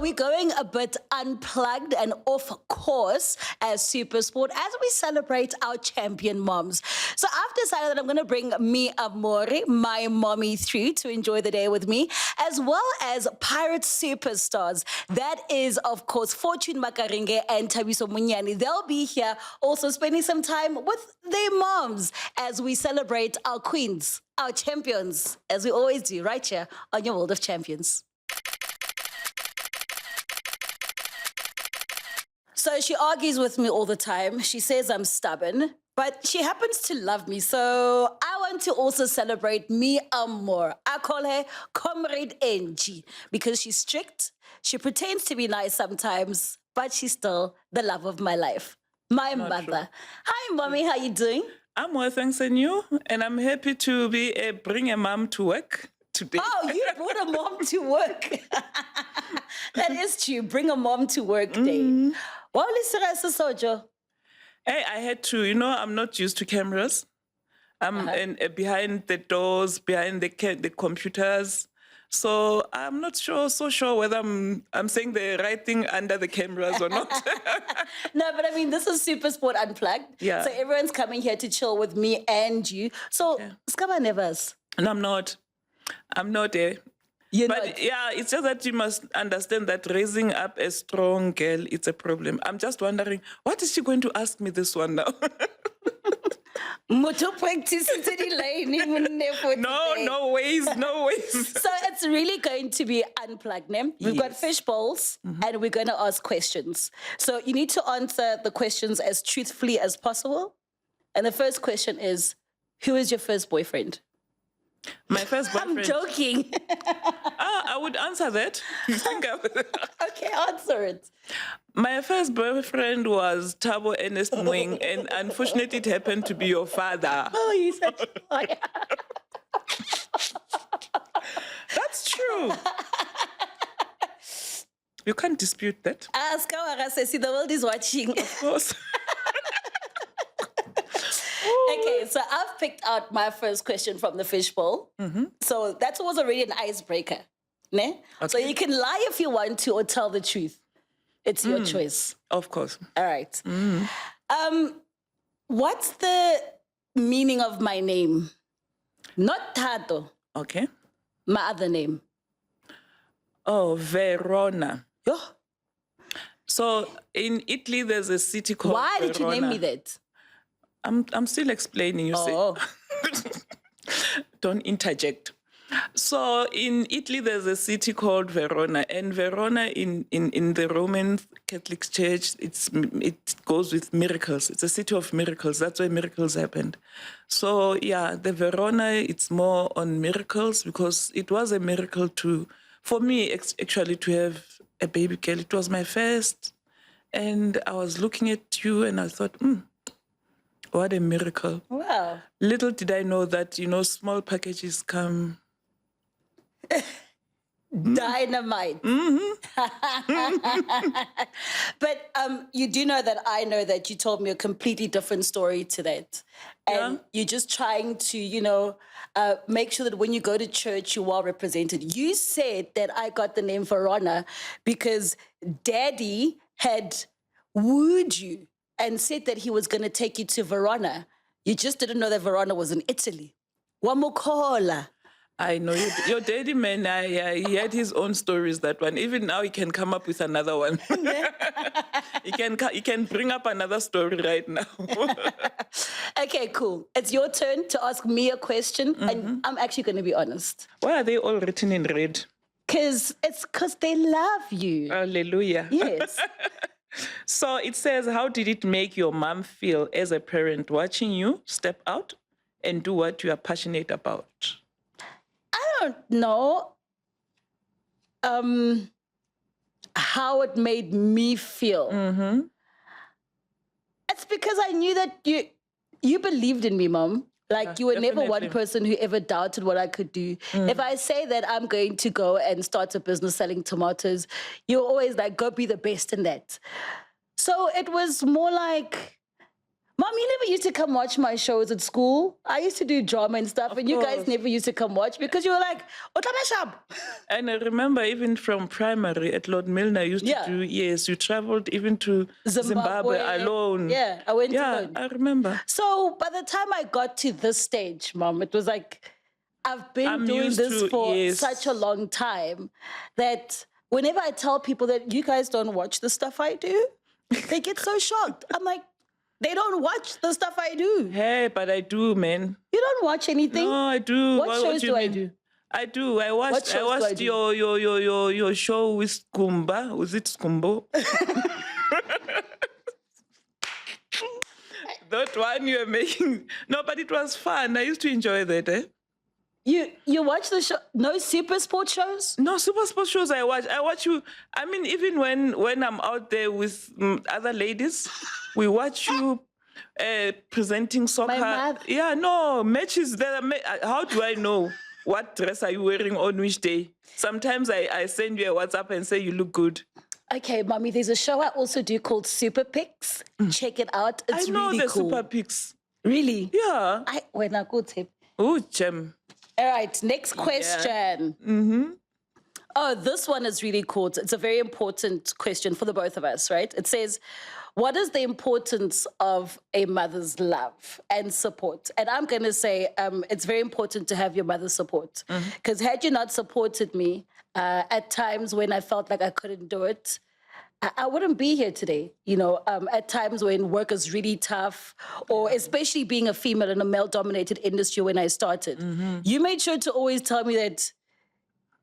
we're going a bit unplugged and off course as SuperSport as we celebrate our champion moms. So I've decided that I'm going to bring Mi Amore, my mommy, through to enjoy the day with me, as well as Pirate superstars. That is, of course, Fortune Makaringe and Thabiso Monanye. They'll be here also spending some time with their moms as we celebrate our queens, our champions, as we always do right here on your World of Champions. So she argues with me all the time. She says I'm stubborn, but she happens to love me. So I want to also celebrate Mi Amor. I call her Comrade Angie because she's strict. She pretends to be nice sometimes, but she's still the love of my life. My mother. True. Hi, Mommy. How you doing? I'm well, thanks, and you? And I'm happy to bring a mom to work today. Oh, you brought a mom to work. That is true. Bring a mom to work day. Well, Sojo. Hey, I had to, I'm not used to cameras. I'm behind the doors, behind the computers. So I'm not so sure whether I'm saying the right thing under the cameras or not. No, but I mean, this is SuperSport Unplugged. Yeah. So everyone's coming here to chill with me and you. So, Skaba Nevers. No, I'm not. I'm not there. Yeah, it's just that you must understand that raising up a strong girl, it's a problem. I'm just wondering, what is she going to ask me this one now? No ways. So it's really going to be unplugged, Nem. We've got fish bowls and we're going to ask questions. So you need to answer the questions as truthfully as possible. And the first question is, who is your first boyfriend? My first boyfriend. I'm joking. I would answer that. Okay, answer it. My first boyfriend was Thato Moeng, and unfortunately it happened to be your father. Oh, you said That's true. You can't dispute that. Ask the world is watching. Of course. Okay, so I've picked out my first question from the fishbowl. So that was already an icebreaker. Ne? Okay. So you can lie if you want to or tell the truth. It's your choice. Of course. All right. What's the meaning of my name? Not Thato. Okay. My other name. Oh, Verona. Yo. So in Italy, there's a city called Why Verona. did you name me that? I'm still explaining, you see. Don't interject. So in Italy, there's a city called Verona, and Verona in the Roman Catholic Church, it goes with miracles. It's a city of miracles. That's where miracles happened. So yeah, the Verona, it's more on miracles because it was a miracle for me actually to have a baby girl. It was my first, and I was looking at you and I thought, what a miracle. Wow. Little did I know that, small packages come. Dynamite. But you do know that I know that you told me a completely different story to that. And you're just trying to, make sure that when you go to church, you're well represented. You said that I got the name Verona because Daddy had wooed you and said that he was going to take you to Verona. You just didn't know that Verona was in Italy. Wamukola. I know. Your daddy, man, he had his own stories, that one. Even now, he can come up with another one. He can bring up another story right now. Okay, cool. It's your turn to ask me a question, and I'm actually going to be honest. Why are they all written in red? Because they love you. Hallelujah. Yes. So it says, how did it make your mom feel as a parent watching you step out and do what you are passionate about? I don't know how it made me feel. It's because I knew that you believed in me, Mom. Like, you were definitely. never one person who ever doubted what I could do. If I say that I'm going to go and start a business selling tomatoes, you're always like, go be the best in that. So it was more like Mom, you never used to come watch my shows at school. I used to do drama and stuff, and you guys course. never used to come watch because you were like, "Otamashab." And I remember even from primary at Lord Milner, I used Yeah. to do, yes, you traveled even to Zimbabwe alone. Yeah, I went Yeah, alone. I remember. So by the time I got to this stage, Mom, it was like, I've been I'm doing used this to- for yes. such a long time that whenever I tell people that you guys don't watch the stuff I do, they get so shocked. I'm like, they don't watch the stuff I do. Hey, but I do, man. You don't watch anything? No, I do. What shows you do I mean? do? I do. I watched. shows I do I watched do? your show with Kumba. Was it Skumbo? That one you were making. No, but it was fun. I used to enjoy that. Eh? You watch the show? No SuperSport shows? No, super sports shows I watch. I watch you. I mean, even when I'm out there with other ladies, we watch you presenting soccer. mother- Yeah, no, matches. How do I know what dress are you wearing on which day? Sometimes I send you a WhatsApp and say you look good. Okay, Mommy, there's a show I also do called Super Pics. Check it out. It's I know really the cool. super pics. Really? Yeah. When I go tip. Oh, gem. All right, next question. Oh, this one is really cool. It's a very important question for the both of us, right? It says, what is the importance of a mother's love and support? And I'm going to say it's very important to have your mother's support. Because had you not supported me at times when I felt like I couldn't do it, I wouldn't be here today, you know, at times when work is really tough, or especially being a female in a male-dominated industry when I started. You made sure to always tell me that,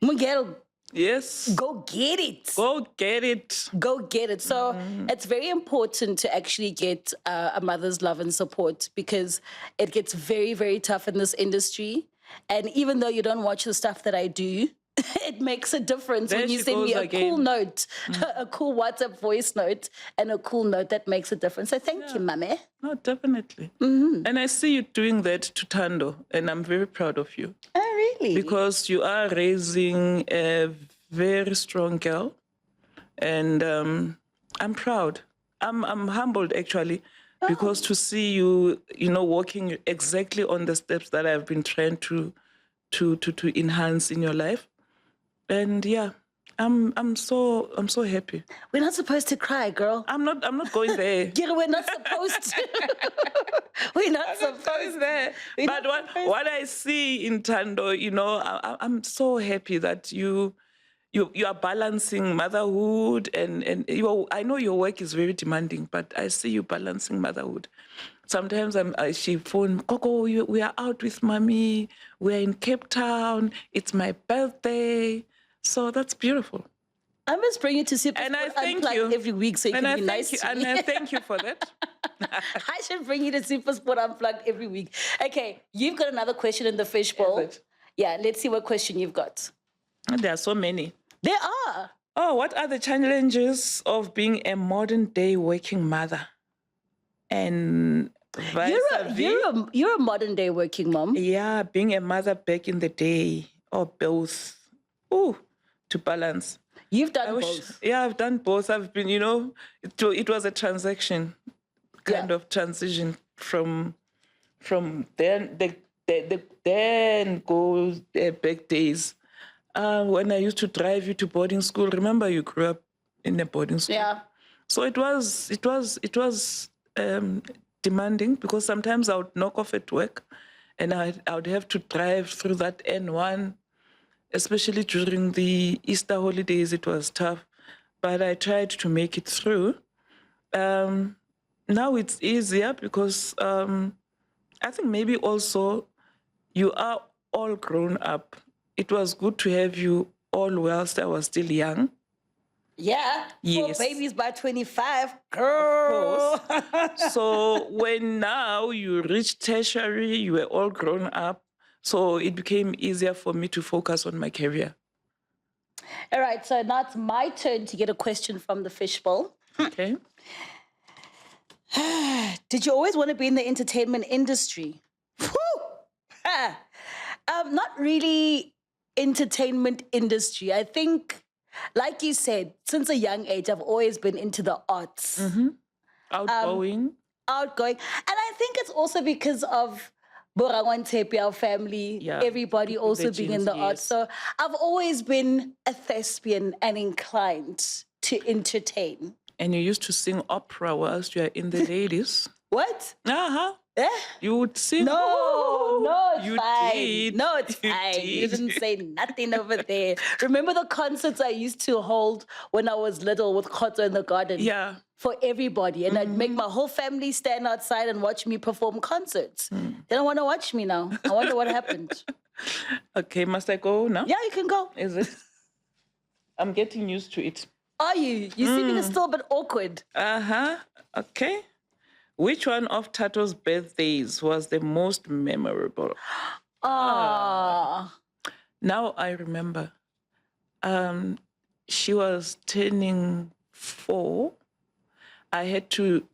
Miguel, Yes. go get it. Go get it. Go get it. So it's very important to actually get a mother's love and support because it gets very, very tough in this industry. And even though you don't watch the stuff that I do, it makes a difference There when you she send me goes a cool again. note, a cool WhatsApp voice note, and a cool note that makes a difference. So thank you, Mame. No, definitely. And I see you doing that to Tando, and I'm very proud of you. Oh, really? Because you are raising a very strong girl, and I'm proud. I'm humbled actually, because to see you, you know, walking exactly on the steps that I've been trying to enhance in your life, and yeah, I'm so happy. We're not supposed to cry, girl. I'm not going there. Gary, we're not supposed to. We're not supposed Supposed there. We're But not supposed what I see in Tando, you know, I'm so happy that you are balancing motherhood and I know your work is very demanding, but I see you balancing motherhood. Sometimes she phone, Coco, we are out with mommy. We're in Cape Town. It's my birthday. So that's beautiful. I must bring you to SuperSport And I thank Unplugged you. every week so you can be nice to And me. I thank you for that. I should bring you to SuperSport Unplugged every week. Okay, you've got another question in the fishbowl. Is it? Yeah, let's see what question you've got. There are so many. There are. Oh, what are the challenges of being a modern day working mother? And You're a modern day working mom. yeah, being a mother back in the day, or both. Ooh, to balance. You've done both. Yeah, I've done both. I've been, you know, it was a transaction, kind of transition from then the then go back days. When I used to drive you to boarding school. Remember, you grew up in a boarding school. Yeah. So it was demanding, because sometimes I would knock off at work, and I would have to drive through that N1, especially during the Easter holidays. It was tough, but I tried to make it through. Now it's easier because I think maybe also you are all grown up. It was good to have you all whilst I was still young. Yeah. Yes. 4 babies by 25. Girl. So when now you reached tertiary, you were all grown up. So it became easier for me to focus on my career. All right, so now it's my turn to get a question from the fishbowl. Okay. Did you always want to be in the entertainment industry? Not really entertainment industry. I think, like you said, since a young age, I've always been into the arts. Outgoing. outgoing. And I think it's also because of Borangwan Tepe, our family, Yeah, everybody people, also the being in genes, the arts. yes. So I've always been a thespian and inclined to entertain. And you used to sing opera whilst you are in the ladies. What? Uh-huh. Eh? You would sing. No, it's You fine. did. No, it's You fine. You did. didn't say nothing over there. Remember the concerts I used to hold when I was little with Koto in the garden? Yeah. For everybody. And I'd make my whole family stand outside and watch me perform concerts. They don't want to watch me now. I wonder what happened. Okay, must I go now? Yeah, you can go. Is it? I'm getting used to it. Are you? You seem still a bit awkward. Uh-huh. Okay. Which one of Thato's birthdays was the most memorable? Ah. Now I remember. She was turning 4. I had to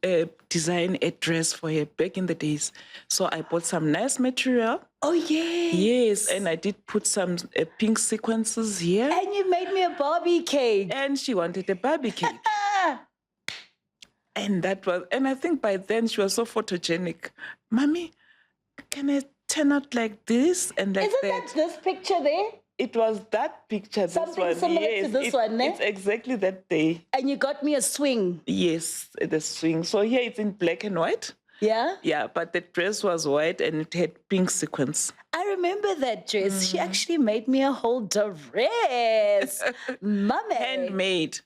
design a dress for her back in the days. So I bought some nice material. Oh, yes. Yes, and I did put some pink sequences here. And you made me a Barbie cake. And she wanted a Barbie cake. And I think by then she was so photogenic. Mommy, can I turn out like this and like Isn't that? that this picture there? It was that picture, Something this one. similar Yes, to this one, ne? It's exactly that day. And you got me a swing. Yes, the swing. So here it's in black and white. Yeah? Yeah, but the dress was white and it had pink sequins. I remember that dress. She actually made me a whole dress. Mummy. Handmade.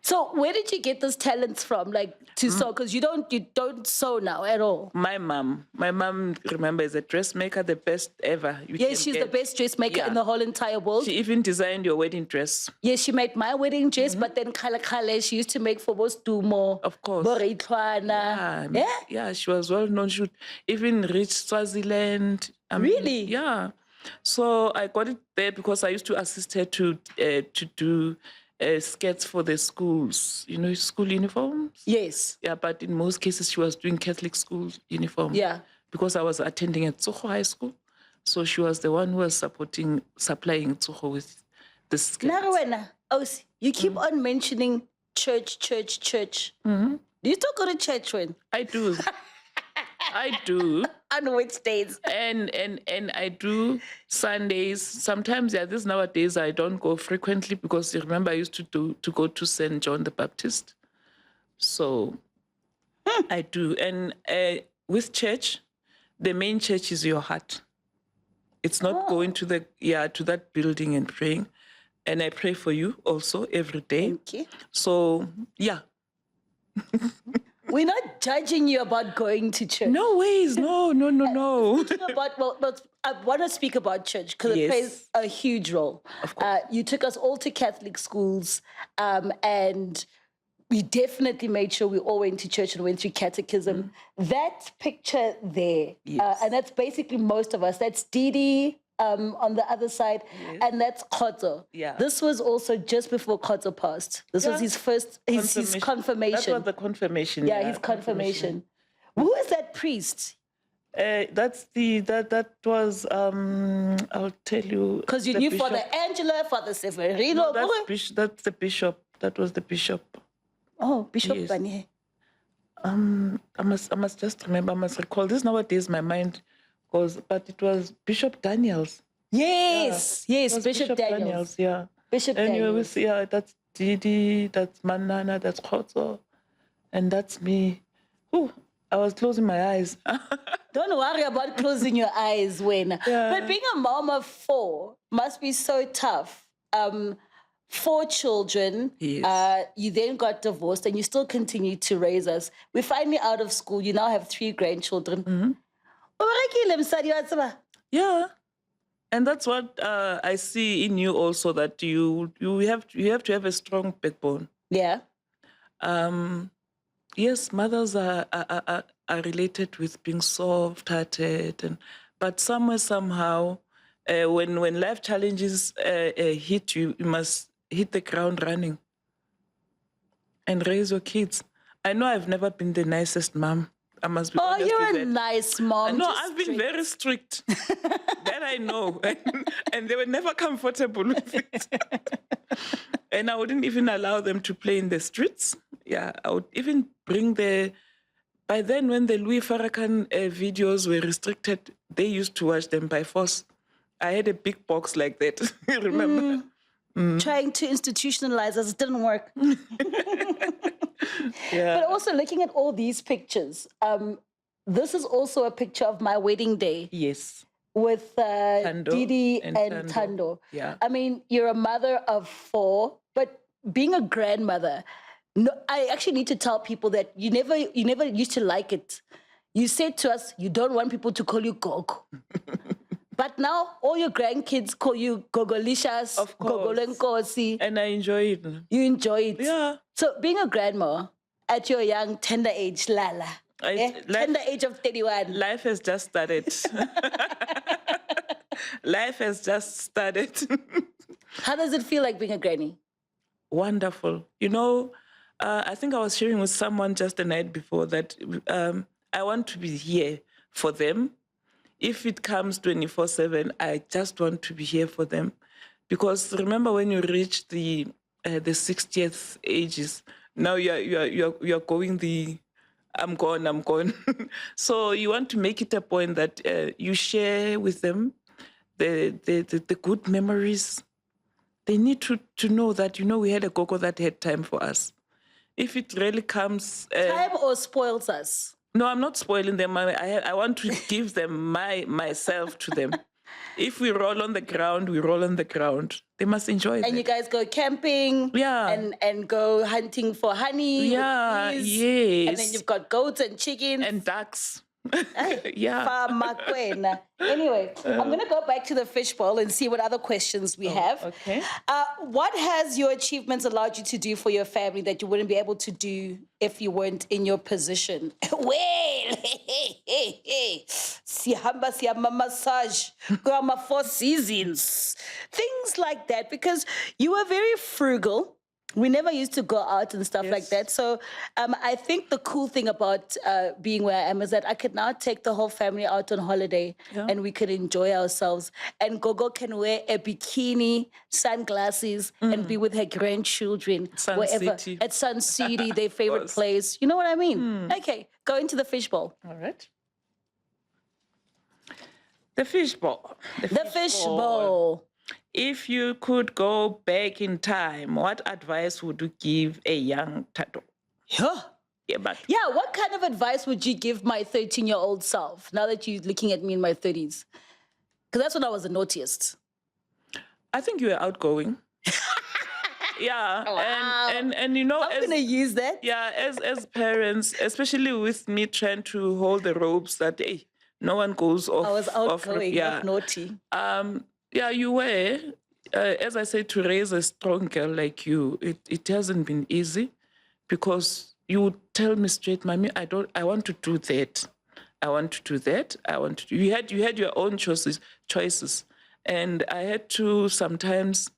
So where did you get those talents from, like to sew? Because you don't sew now at all. My mom, remember, is a dressmaker, the best ever. Yes, she's the best dressmaker in the whole entire world. She even designed your wedding dress. Yes, she made my wedding dress, but then Kale she used to make for most Dumo. Of course. Boritwana. Yeah? Yeah, she was well known. She would even reach Swaziland. Really? Yeah. So I got it there because I used to assist her to do skirts for the schools, school uniforms. Yes. Yeah, but in most cases, she was doing Catholic school uniform. Yeah. Because I was attending at Tsogo High School. So she was the one who was supplying Tsogo with the skirts. Narawena, you keep on mentioning church. Mm-hmm. Do you still go to church when? I do. I do. On which days? And I do Sundays. Sometimes, this nowadays I don't go frequently because you remember I used to go to St. John the Baptist. So I do. And with church, the main church is your heart. It's not going to that building and praying. And I pray for you also every day. Thank you. So yeah. We're not judging you about going to church. No ways. No. But I want to speak about church because it plays a huge role. Of course. You took us all to Catholic schools, and we definitely made sure we all went to church and went through catechism. That picture there, and that's basically most of us. That's Didi on the other side, and that's Koto. Yeah. This was also just before Koto passed. This was his first, his confirmation. That was the confirmation. Yeah, his confirmation. Who is that priest? That was I'll tell you. Because you knew Father Angela, Father Severino. No, that's the bishop. That was the bishop. Oh, Bishop Yes. Banye. I must just remember. I must recall. This nowadays my mind goes, but it was Bishop Daniels. Yes, It yes, was Bishop Daniels. Yeah. Bishop And Daniels. that's Didi, that's Manana, that's Koto, and that's me. Ooh, I was closing my eyes. Don't worry about closing your eyes when. Yeah. But being a mom of 4 must be so tough. 4 children. Yes. You then got divorced and you still continue to raise us. We're finally out of school. You now have 3 grandchildren. Yeah. And that's what I see in you also, that you have to have a strong backbone. Yeah. Yes, mothers are related with being soft-hearted, but somehow, when life challenges hit you, you must hit the ground running and raise your kids. I know I've never been the nicest mom. I must be honest you're with a that. nice mom. No, just I've been strict. very strict. That I know. And they were never comfortable with it. And I wouldn't even allow them to play in the streets. Yeah, I would even bring the by then, when the Louis Farrakhan videos were restricted, they used to watch them by force. I had a big box like that. You remember? Trying to institutionalize us, it didn't work. Yeah. But also looking at all these pictures, this is also a picture of my wedding day. Yes. With Didi and Thando. Yeah. I mean, you're a mother of 4, but being a grandmother, no, I actually need to tell people that you never used to like it. You said to us, you don't want people to call you Gogo. But now all your grandkids call you Gogolicious, Gogolenkosi. And I enjoy it. You enjoy it. Yeah. So being a grandma at your young, tender age, Lala, tender age of 31. Life has just started. Life has just started. How does it feel like being a granny? Wonderful. You know, I think I was sharing with someone just the night before that I want to be here for them. If it comes 24/7, I just want to be here for them. Because remember when you reach the 60th ages, now you're going the I'm gone. So you want to make it a point that you share with them the good memories. They need to know that, we had a Gogo that had time for us. If it really comes... time or spoils us? No, I'm not spoiling them. I want to give them myself to them. If we roll on the ground, we roll on the ground. They must enjoy it. And you guys go camping. Yeah. And go hunting for honey. Yeah, with bees. yes. And then you've got goats and chickens. And ducks. Yeah. Anyway, I'm going to go back to the fishbowl and see what other questions we have. Okay. What has your achievements allowed you to do for your family that you wouldn't be able to do if you weren't in your position? Well, siyama massage, grandma 4 seasons, things like that, because you were very frugal. We never used to go out and stuff like that. So I think the cool thing about being where I am is that I could now take the whole family out on holiday and we could enjoy ourselves. And Gogo can wear a bikini, sunglasses, and be with her grandchildren City. At Sun City, their favorite place. You know what I mean? Okay, go into the fishbowl. All right. The fishbowl. The fishbowl. If you could go back in time, what advice would you give a young Thato? Yeah, what kind of advice would you give my 13-year-old self now that you're looking at me in my 30s? Because that's when I was the naughtiest. I think you were outgoing. Yeah. Wow. And I'm going to use that. Yeah, as parents, especially with me trying to hold the ropes that, hey, no one goes off. I was outgoing, not naughty. Yeah, you were. As I said, to raise a strong girl like you, it hasn't been easy because you would tell me straight, Mommy, I want to do that. I want to do that. You had your own choices. And I had to sometimes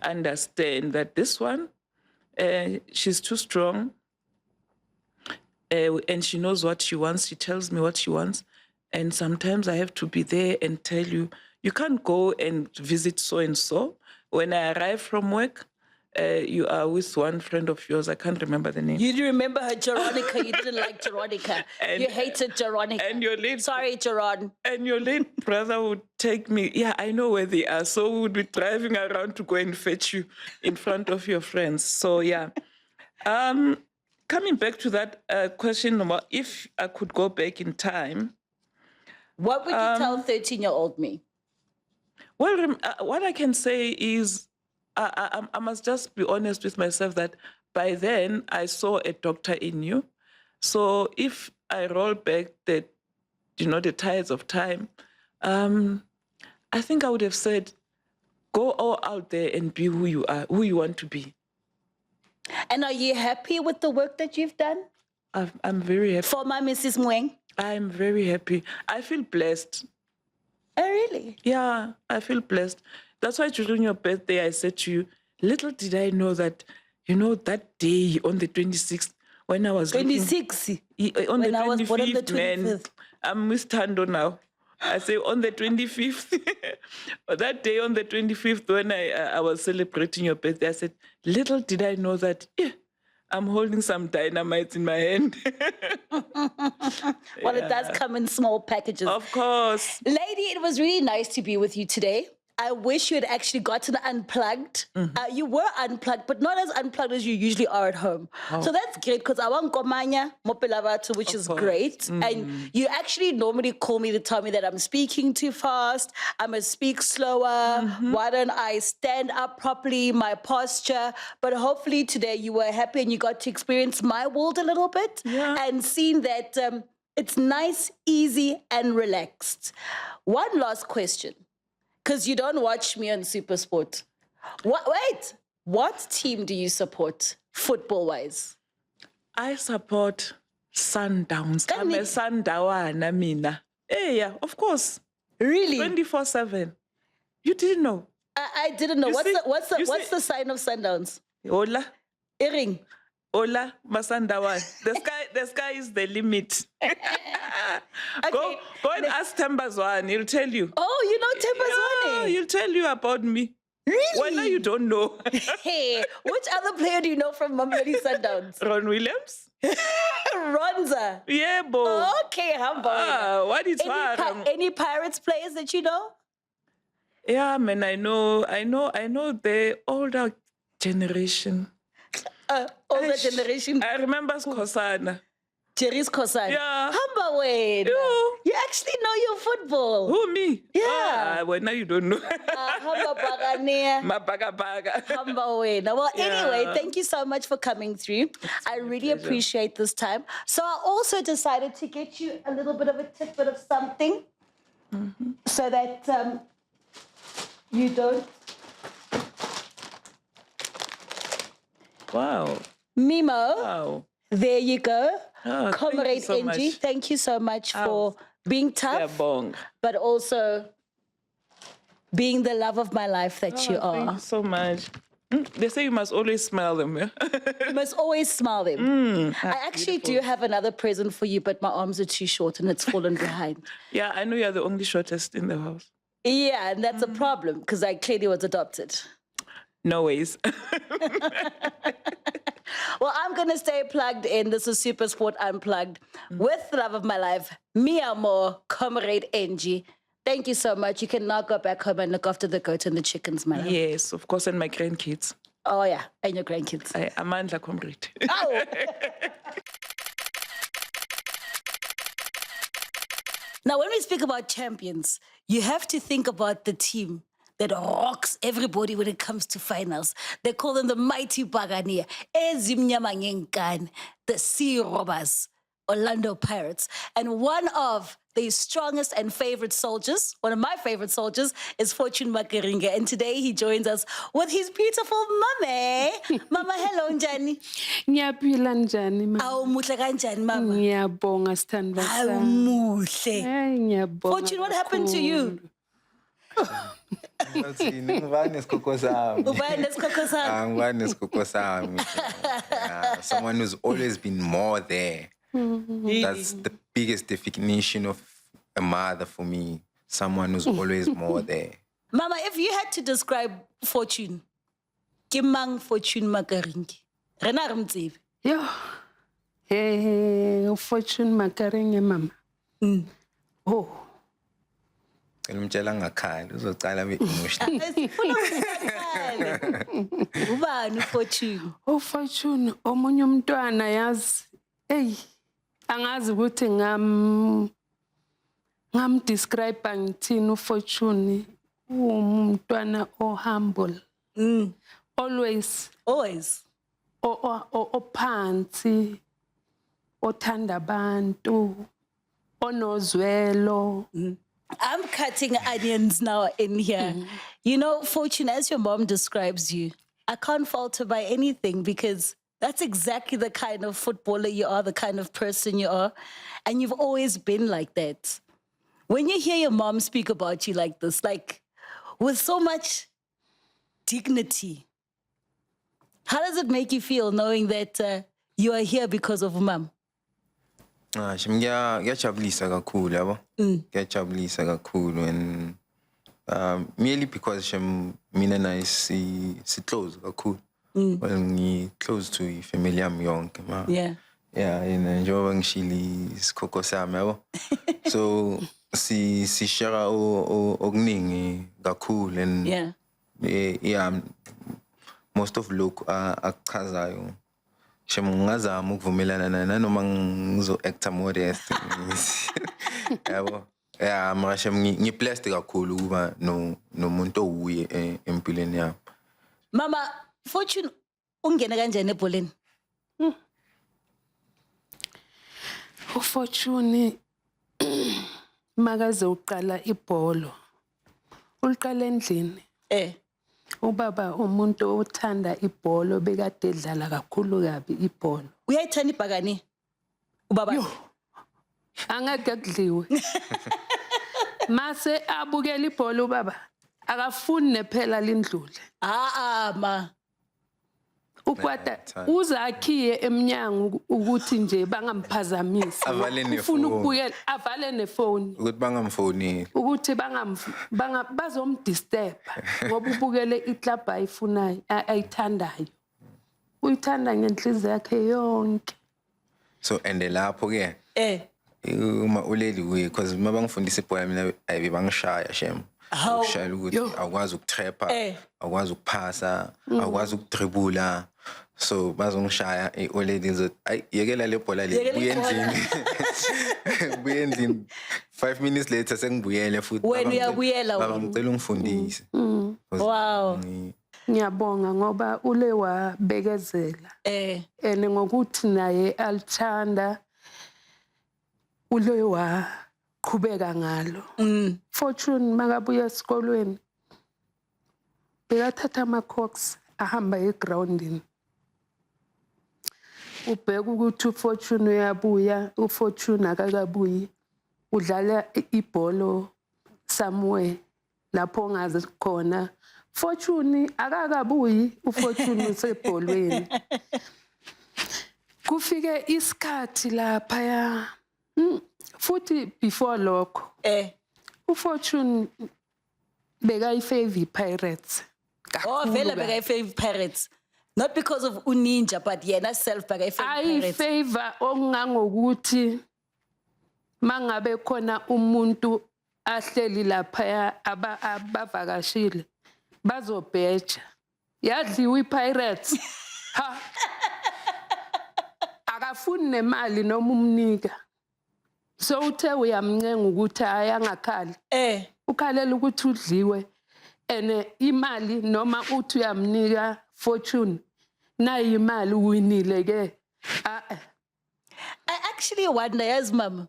understand that this one, she's too strong. And she knows what she wants. She tells me what she wants. And sometimes I have to be there and tell you, you can't go and visit so-and-so. When I arrive from work, you are with one friend of yours. I can't remember the name. You remember her, Jeronica. You didn't like Jeronica. You hated Jeronica. And your late... Sorry, Jeron. And your late brother would take me. Yeah, I know where they are. So we would be driving around to go and fetch you in front of your friends. So, yeah. Coming back to that question about if I could go back in time... What would you tell 13-year-old me? Well, what I can say is I must just be honest with myself that by then I saw a doctor in you. So if I roll back the tides of time, I think I would have said, go all out there and be who you are, who you want to be. And are you happy with the work that you've done? I'm very happy. For my Mrs. Moeng? I'm very happy. I feel blessed. Oh, really? Yeah, I feel blessed. That's why during your birthday, I said to you, little did I know that, that day on the 26th, when I was 26th? On when the 25th, I was born on the 25th. Man, I'm with Thando now. I say on the 25th. That day on the 25th, when I was celebrating your birthday, I said, little did I know that I'm holding some dynamite in my hand. Well, it does come in small packages. Of course. Lady, it was really nice to be with you today. I wish you had actually gotten unplugged. You were unplugged, but not as unplugged as you usually are at home. So that's great because I want komanya mopelavatu, which is great. And you actually normally call me to tell me that I'm speaking too fast. I must speak slower. Why don't I stand up properly, my posture? But hopefully today you were happy and you got to experience my world a little bit and seen that it's nice, easy, and relaxed. One last question. Because you don't watch me on SuperSport. What team do you support, football-wise? I support Sundowns. I'm a Sundawana, mina. Hey, yeah, of course. Really? 24/7. You didn't know? I didn't know. What's the sign of Sundowns? Ola. Earring. Ola, Masandawan. The sky is the limit. Go and ask Tembazwan. He'll tell you. Oh, you know Tembazwane? Yeah, he'll tell you about me. Really? Why now you don't know? Hey, which other player do you know from Mamelodi Sundowns? Ron Williams? Ronza. Yeah, bo. Okay, humble. What is Any Pirates players that you know? Yeah, man, I know the older generation. Older generation. I remember Skosana. Jerry's Kosana. Yeah. Hamba Wayne. You actually know your football. Who, me? Yeah. Well, now you don't know. Hamba Bagania. Mabaga. Hamba Wayne. Well, anyway, thank you so much for coming through. I really appreciate this time. So I also decided to get you a little bit of a tidbit of something so that you don't... Wow. Mimo. Wow. There you go. Comrade thank you so Angie, much. thank you so much for being tough, but also being the love of my life that you are. Thank you so much. They say you must always smile them, yeah? You must always smile them. I actually do have another present for you, but my arms are too short and it's fallen behind. Yeah, I know you're the only shortest in the house. Yeah, and that's a problem because I clearly was adopted. No ways. Well, I'm going to stay plugged in. This is SuperSport Unplugged with the love of my life, mi amor, Comrade Angie. Thank you so much. You can now go back home and look after the goat and the chickens, my love. Yes, of course, and my grandkids. Oh, yeah, and your grandkids. Amanda, comrade. Oh. Now, when we speak about champions, you have to think about the team that rocks everybody when it comes to finals. They call them the mighty Bagania, the Sea Robbers, Orlando Pirates. And one of the strongest and favorite soldiers, one of my favorite soldiers, is Fortune Makaringe. And today he joins us with his beautiful mummy. Mama, hello, Njani. Ngiyaphila njani mama? Awu muhle kanjani, mama? Ngiyabonga sithandwa sami. Awu muhle. Ngiyabonga. Fortune, what happened to you? Someone who's always been more there. That's the biggest definition of a mother for me. Someone who's always more there. Mama, if you had to describe Fortune, Kimang Fortune Makaringe. Rena rumtsibe. Yo. Fortune Makaringe mama. Oh. Ngimtshela ngakhaya uzocala be-emotional. Ubani Fortune? Fortune omunye umntwana yazi. Angazi ukuthi describe ngithini uFortune. Umntwana humble. Always. Ophansi. Othanda abantu. Onozwelo. I'm cutting onions now in here. You know, Fortune, as your mom describes you, I can't fault her by anything because that's exactly the kind of footballer you are, the kind of person you are. And you've always been like that. When you hear your mom speak about you like this, like with so much dignity, how does it make you feel knowing that you are here because of mom? Ngiyajabulisa kakhulu yabo. Ngiyajabulisa kakhulu and merely because mina naye si close kakhulu. Well, ngi close to ifamily yami yonke ma. Yeah. Yeah, njengoba ngishili isikhokho sami yabo. So si share okuningi kakhulu and yeah, most of lokhu akuchazayo. Shem ngazama ukuvumelana nanoma ngizo actor modest. Yabo. Yeah, manje ngiblessed kakhulu kuba nomuntu owuye empilweni yami. Mama, Fortune ungena kanjani ebholeni? uFortune makaze uqala ibholo. Uliqala endlini. Ubaba umuntu othanda ibholo bekade edlala kakhulu kabi ibholo. Uyayithanda ibhakani? Ubaba. Angeke kudliwe. Mase abukela ibholo ubaba akafuni nephela lindlule. Ma. Ukwata uzakhiye eminyango ukuthi nje bangamphazamisi. Ufuna ukubukela avale nefoni. Ukuthi bangamfoni. Ukuthi bazomdisturb ngoba ubukele iclub ayifunayo ayithandayo. Uyithanda ngenhliziyo yakhe yonke. So and lapho ke uma uleli kuye because uma bangifundisa ibhola mina ayibe bangishaya shem. Ukushayela ukuthi awukwazi ukutrapha, awukwazi ukuphasa, awukwazi ukudribula. So bazongishaya oledi ngizothi ayi yekela le bhola le buye endlini. Buye endlini 5 minutes later sengibuyele futhi. Wena uyabuyela baba ngicela ungifundise. Wow. Ngiyabonga ngoba ule wabekezela. Ene ngokuthi naye alithanda ule waqhubeka ngalo. Fortune makabuya esikolweni bekathatha ama-cox ahamba egroundini. Ubheka ukuthi uFortune uyabuya, uFortune akakabuyi. Udlala ibholo somewhere lapho ongazi khona. Fortune akakabuyi, uFortune usebholweni. Kufike isikhathi lapha ya futhi before lokho uFortune bekayifavor Pirates. Vele bekayifavor Pirates. Not because of uninja but yena self bekayifavor Pirates. I favor ongangokuthi mangabe khona umuntu ahleli lapha abavakashile bazobheja. Yadliwa iPirates. Ha. Akafuni nemali noma umnika. So uthe uyamncenga ukuthi ayangakhali. Ukhalela ukuthi udliwe ene imali noma uthi uyamnika Fortune nayi imali uwinile ke. I actually wonder, yes, Mama.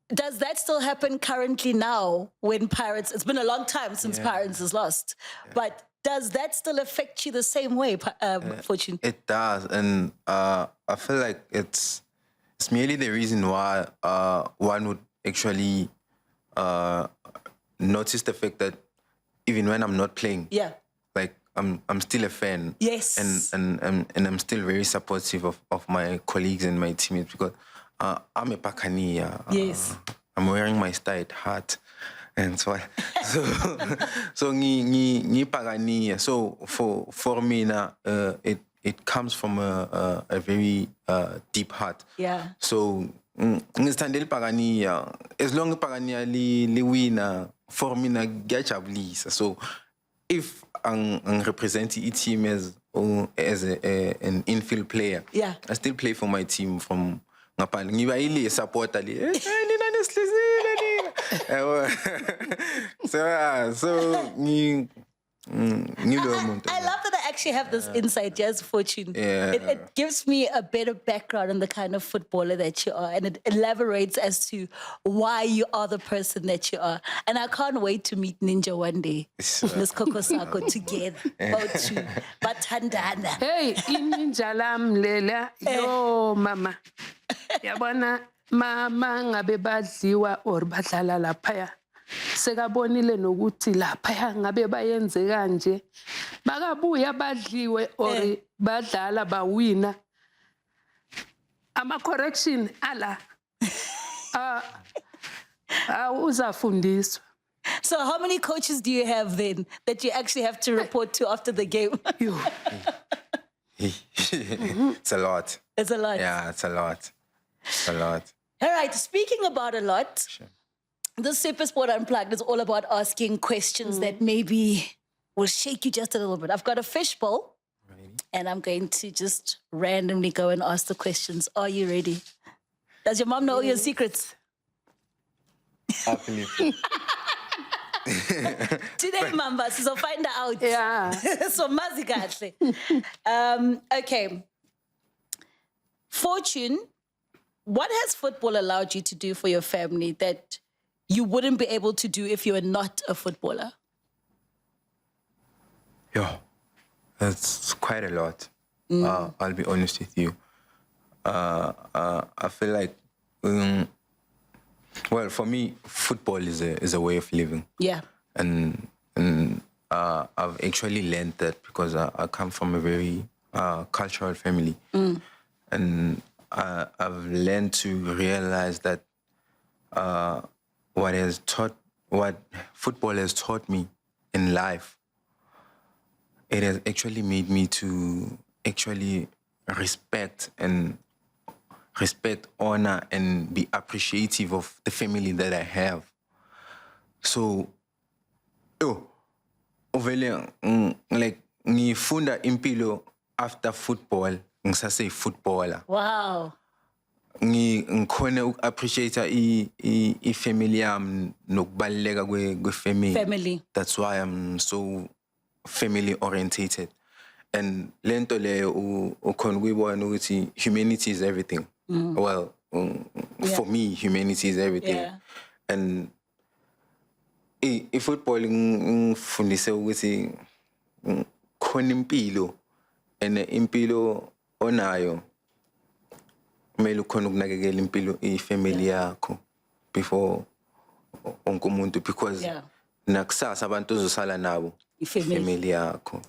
Does that still happen currently now when Pirates, it's been a long time since Pirates is lost, but does that still affect you the same way, Fortune? It does, and I feel like it's merely the reason why one would actually notice the fact that even when I'm not playing, like I'm still a fan. Yes. And I'm still very supportive of my colleagues and my teammates because I'm a Pakania. Yes. I'm wearing my Stite hat. And so ngi Pakania. So for me now, it comes from a very deep heart. Yeah. So ngistandeli Pakania. As long as Pakania li wina, for me na ngiyajabulisa. So if I'm representing each team as an infield player, I still play for my team from ngaphandle. Ngiba ile supporter li. Nina neslizile nina. So I love that I actually have this insight, yes, Fortune. It gives me a better background on the kind of footballer that you are, and it elaborates as to why you are the person that you are. And I can't wait to meet Ninja one day. Let's Coco Sako together. Bathandana. Hey, Ninja lam lela. Yo, mama. Yabona mama ngabe badliwa or badlala lapha. Sekabonile nokuthi lapha ngabe bayenze kanje bakabuya badliwe or badlala bawina ama correction ala uzafundiswa So how many coaches do you have then that you actually have to report to after the game? It's a lot. It's a lot. Yeah, it's a lot. It's a lot. All right, speaking about a lot, Sure. the SuperSport Unplugged is all about asking questions that maybe will shake you just a little bit. I've got a fishbowl, and I'm going to just randomly go and ask the questions. Are you ready? Does your mom know all your secrets? Absolutely. Today, Mamba, so find out. Yeah. So, mazi kahle. Okay. Fortune, what has football allowed you to do for your family that you wouldn't be able to do if you were not a footballer? Yeah, that's quite a lot. I'll be honest with you. I feel like, well, for me, football is a way of living. Yeah. And I've actually learned that because I come from a very cultural family. And I've learned to realize that what football has taught me in life, it has actually made me to actually respect, honor, and be appreciative of the family that I have. So, like, ngifunda impilo after football, ngisase footballer. Wow. Ngikhona uku-appreciate i-family yami nokubaluleka kwe-family. Family. That's why I'm so family orientated. And lento leyo ukhona ukuyibona ukuthi humanity is everything. Well, for me, humanity is everything. Yeah. And i-football ngifundise ukuthi khona impilo, and impilo onayo kumele ukhona ukunakekela impilo ifamily yakho before wonke umuntu, because nakusasa abantu ozosala nabo ifamily yakho.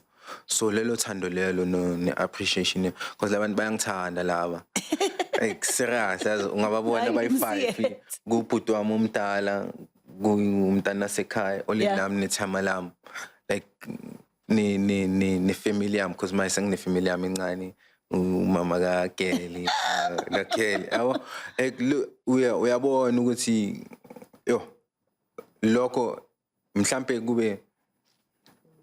So lelo thando lelo ne-appreciation, because labantu bayangithanda laba. Like serious, ungababona bayi-5 kubhuti wami omdala, umntana sekhaya, olinami nethama lami, like ne-family yami, because manje sengine-family yami encane, umama kaKeli, kaKeli, yabo, like uyabona ukuthi lokho mhlambe kube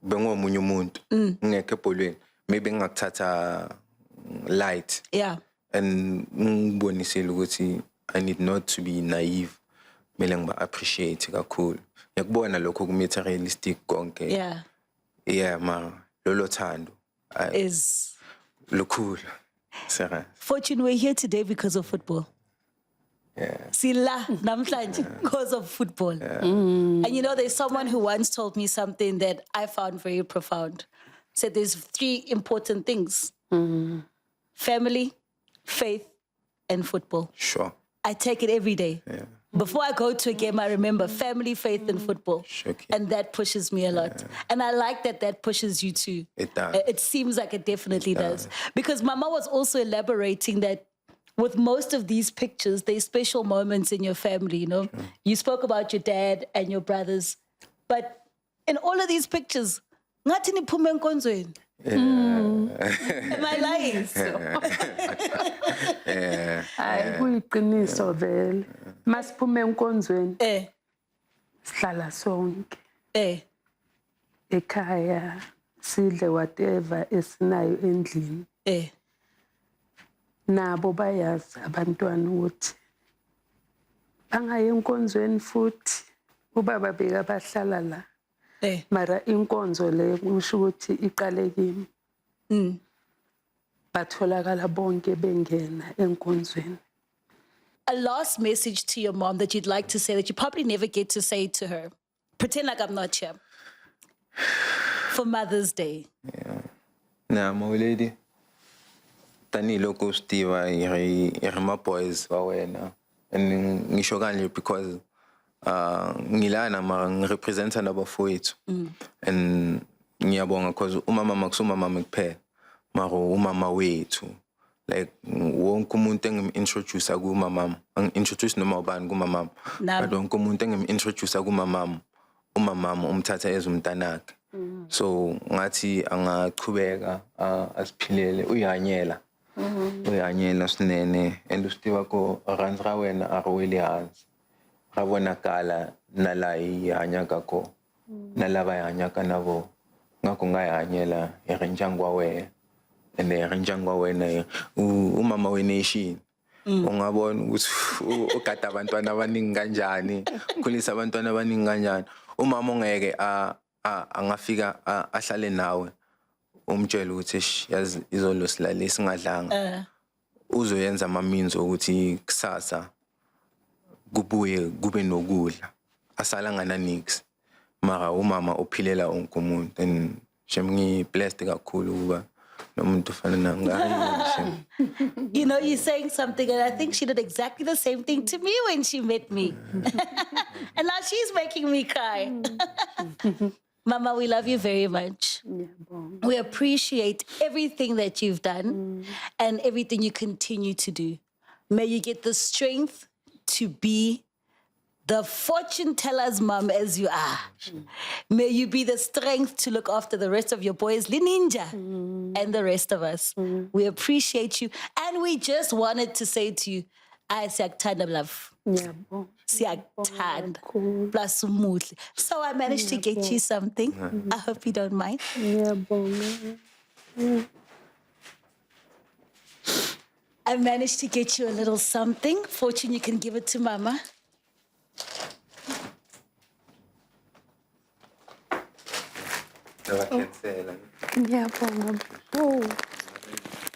bengomunye umuntu ngekho ebholweni, maybe ngakuthatha light. Yeah. And ngibonisile ukuthi I need not to be naive, kumele ngiba-appreciate kakhulu. Ngiyakubona lokho ku-materialistic konke. Yeah, ma lolo thando is lukhulu. Fortune, we're here today because of football. Yeah. Sila namhlanje because of football. And you know, there's someone who once told me something that I found very profound. Said there's 3 important things: family, faith, and football. Sure. I take it every day. Yeah. Before I go to a game, I remember family, faith, and football. Shocking. And that pushes me a lot. And I like that pushes you too. It does. It seems like it definitely does. Because Mama was also elaborating that with most of these pictures, there's special moments in your family, you know? Sure. You spoke about your dad and your brothers. But in all of these pictures, ngathi niphume enkonzweni. Am I lying? Hayi kuyiqiniso vele. Masiphume enkonzweni. Sihlala sonke. Ekhaya sidle whatever esinayo endlini. Nabo bayazi abantwana ukuthi bangaye enkonzweni futhi ubaba beka bahlala la. Mara inkonzo le kusho ukuthi iqale kimi. Batholakala bonke bengena enkonzweni. A last message to your mom that you'd like to say that you probably never get to say to her. Pretend like I'm not here. For Mother's Day. Yeah. Nah, my lady. Tani loko Steve, my boys wawena. And ngisho kanje because ngilana ma represent nabafowethu. And ngiyabonga because umama kusumama kuphela. Maro umama wethu. Like wonke umuntu engim-introduce kumamam, ang-introduce noma ubani kumamam. But wonke umuntu engim-introduce kumamam, umamama umthatha ezumntanakhe. So ngathi angachubeka asiphilele uyanyela. Uyanyela sinene and ustiva ko rans ra wena a rwele hansi. Ra vonakala na lahi hanyaka ko. Na lava hanyaka na vo. Ngako nga hanyela hi ndyangu wa wena. Ende hi ndyangu wa wena umama wenation. Ungabona ukuthi ukata abantwana abaningi kanjani, ukhulisa abantwana abaningi kanjani. Umama ongeke angafika ahlale nawe umtshela ukuthi yazi izolo silale singadlanga. Uzoyenza amaminzo ukuthi kusasa kubuye kube nokudla. Asalangana nix. Mara umama ophilela wonke umuntu and ngi blessed kakhulu ukuba nomuntu ufana nami. You know, you're saying something, and I think she did exactly the same thing to me when she met me. And now she's making me cry. Mama, we love you very much. We appreciate everything that you've done and everything you continue to do. May you get the strength to be the fortune teller's mom as you are. May you be the strength to look after the rest of your boys, Lininja, and the rest of us. We appreciate you. And we just wanted to say to you, I siyakuthanda love. Siyakuthanda. Plus umuhle. So I managed to get you something. I hope you don't mind. I managed to get you a little something. Fortune, you can give it to Mama. Ngiyabonga. Oh.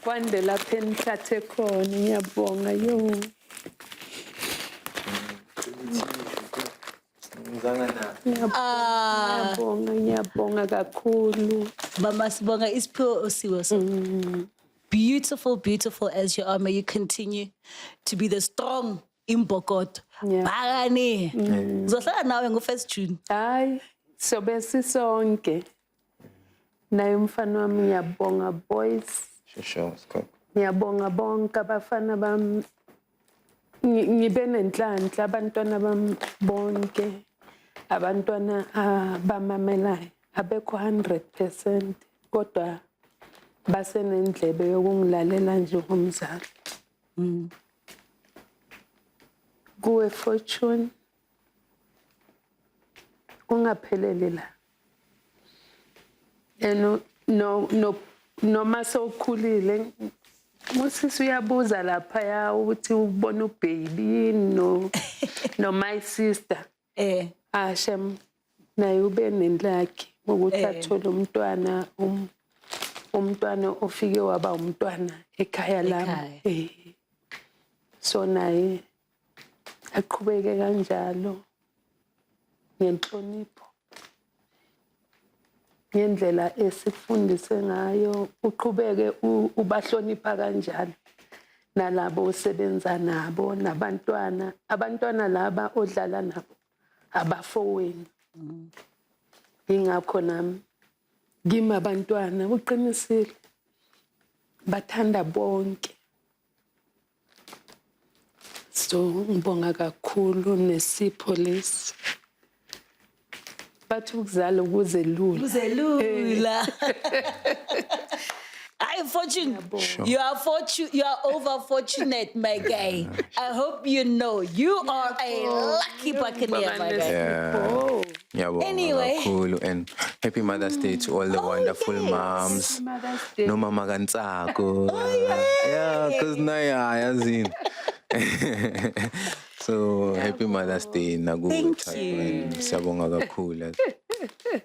Kwande lapha enithathe khona ngiyabonga yo. Ngiyabonga kakhulu. Mama sibonga isipho osiwe so. Beautiful, beautiful as you are. May you continue to be the strong imbokodo. Bhakane. Ngizohlala nawe ngo1 June. Hayi, sobe sisonke. Naye umfana wami ngiyabonga boys. Sure, Scott. Ngiyabonga bonke abafana bami. Ngibe nenhlanhla abantwana bami bonke. Abantwana bamamelayo abekho 100% kodwa basenendlebe yokungilalela nje ngomzali. Kuwe Fortune ungaphelele la. Noma sowukhulile musisi uyabuza lapha ya ukuthi ubona ubaby no my sister. Ashem naye ube nenhlaki ukuthi athole umntwana ofike waba umntwana ekhaya lami. So naye aqhubeke kanjalo ngenhlonipho. Ngendlela esifundise ngayo uqhubeke ubahlonipha kanjalo nalabo osebenza nabo abantwana laba odlala nabo abafowenu. Ingakho nami ngima abantwana uqinisile bathanda bonke. So ngibonga kakhulu nesipho lesi. Bathi ukuzala ukuzelula. Kuzelula. I Fortune, you are over fortunate, my guy. I hope you know you are a lucky buccaneer, my guy. Anyway, cool and happy Mother's Day to all the wonderful moms. No mama gansako. Yeah, because naya yazin. So happy Mother's Day. Thank you.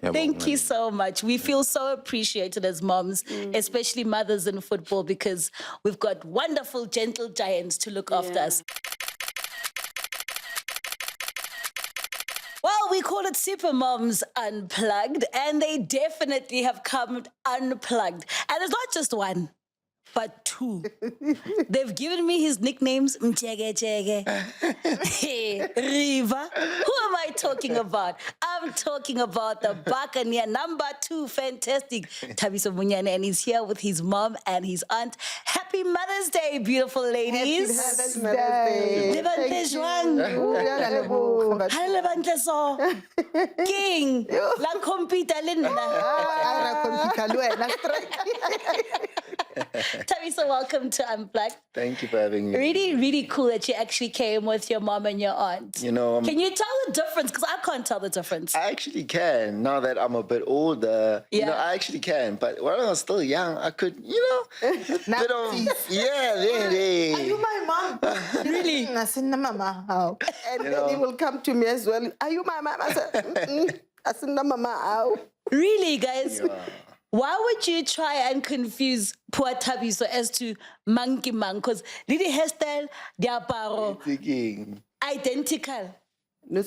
Thank you so much. We feel so appreciated as moms, especially mothers in football, because we've got wonderful, gentle giants to look after us. Well, we call it Super Moms Unplugged, and they definitely have come unplugged. And it's not just one, but two. They've given me his nicknames, Mchege Chege, Riva. Who am I talking about? I'm talking about the Buccaneer, number 2, fantastic, Thabiso Monanye, and he's here with his mom and his aunt. Happy Mother's Day, beautiful ladies. Happy Mother's Day. Halele bantle so. King. La computer le nna. Thabiso, welcome to Unplugged. Thank you for having me. Really, really cool that you actually came with your mom and your aunt. You know, can you tell the difference? Because I can't tell the difference. I actually can. Now that I'm a bit older, Yeah. you know, I actually can. But when I was still young, I could, you know, bit of, Are you my mom? Really? I said, no, mama. How? And then he will come to me as well. Are you my mom? I said, I said, no, mama. How? Really, guys? Yeah. Why would you try and confuse poor Thabiso as to monkey man? Because Lily hairstyle, diaparo, Thinking. identical. No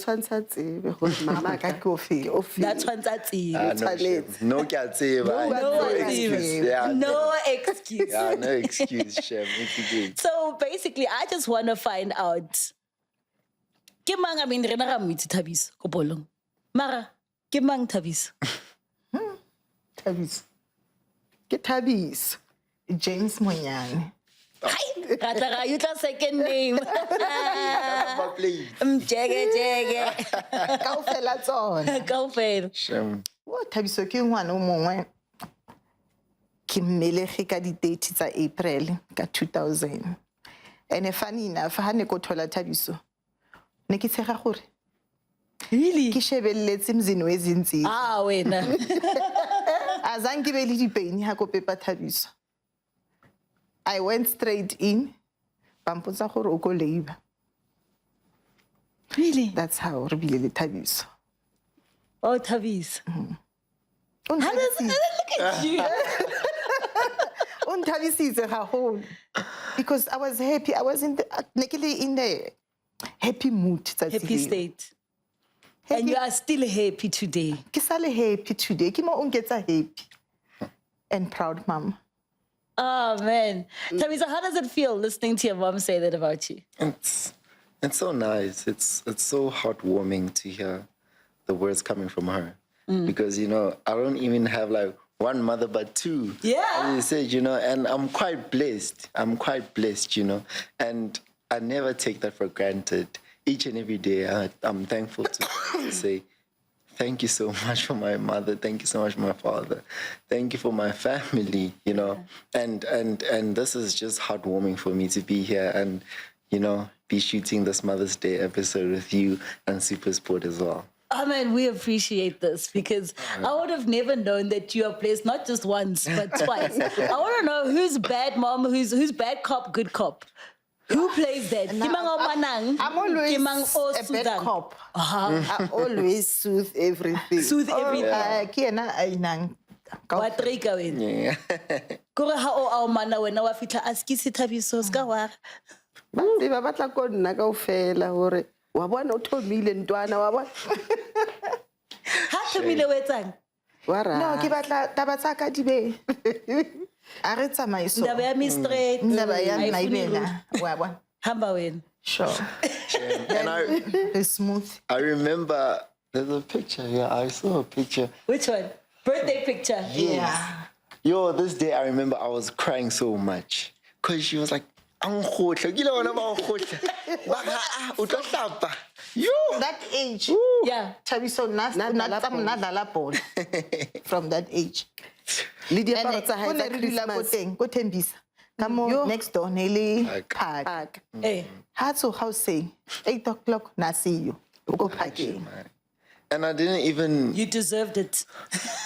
mama ka coffee. That's one that's it. No, can't say about No excuse. excuse. Yeah, No excuse. Yeah, no excuse, Shem. It's again. So basically, I just want to find out. Ke mang, I mean, rena ra mmitse Thabiso ko bolong. Mara, ke mang Thabiso? Thabiso. Ke Thabiso. James Monanye. Hi, you tla second name. Please. Jege. Kaofela tsona. Kaofela. Shem. Oh, Thabiso ke ngwana o mongwe. Ke mmelege ka di-30 tsa April ka 2000. And funny enough, ha ne ko thola Thabiso. Ne ke tshega gore Really? ke shebelletse mzini wezinzi. Ah, wena. Azange be le dipain ha ko pepa Thabiso. I went straight in. Bampotsa gore o ko labor. Really? That's how re bile le Thabiso. Oh, Thabiso. O How does look at you? nthabisitse gagolo. Because I was happy. I was in the happy mood. Happy state. And you are still happy today. Ke sa le happy today. Ke mo o nketsa happy and proud mom. Oh, man. Thabiso, how does it feel listening to your mom say that about you? It's so nice. It's so heartwarming to hear the words coming from her. Because, you know, I don't even have like one mother, but two. Yeah. As you said, you know, and I'm quite blessed. You know, and I never take that for granted. Each and every day, I'm thankful to God to say, thank you so much for my mother. Thank you so much for my father. Thank you for my family, you know. And this is just heartwarming for me to be here and, you know, be shooting this Mother's Day episode with you and SuperSport as well. Oh, man, we appreciate this because I would have never known that you are placed not just once, but twice. I want to know who's bad mom, who's bad cop, good cop. Who plays that? I'm always a bad cop. I always soothe everything. Soothe everything. Ke ena a inang. Wa trika wena. Yeah. Kore ha o mana wena wa fitla askisi Thabiso ska wa. Ba batla ko nna kaofela hore wa bona o thomile ntwana wa bona. Ha thomile wetsang? No, ke batla taba tsa ka di be. A re tsamaiso. Ndaba ya mistress. Ndaba ya naibela. Wa bona. Hamba wena. Sure. And smooth. I remember there's a picture here. I saw a picture. Which one? Birthday picture. Yeah. Yo, this day I remember I was crying so much because she was like, That age. Yeah. Thabiso nadlala ball. From that age. Lydia go Tembisa. Come on, next door, Nelly Park. Hey. Hatso house say 8 o'clock, na see you. Go parking. And I didn't even. You deserved it.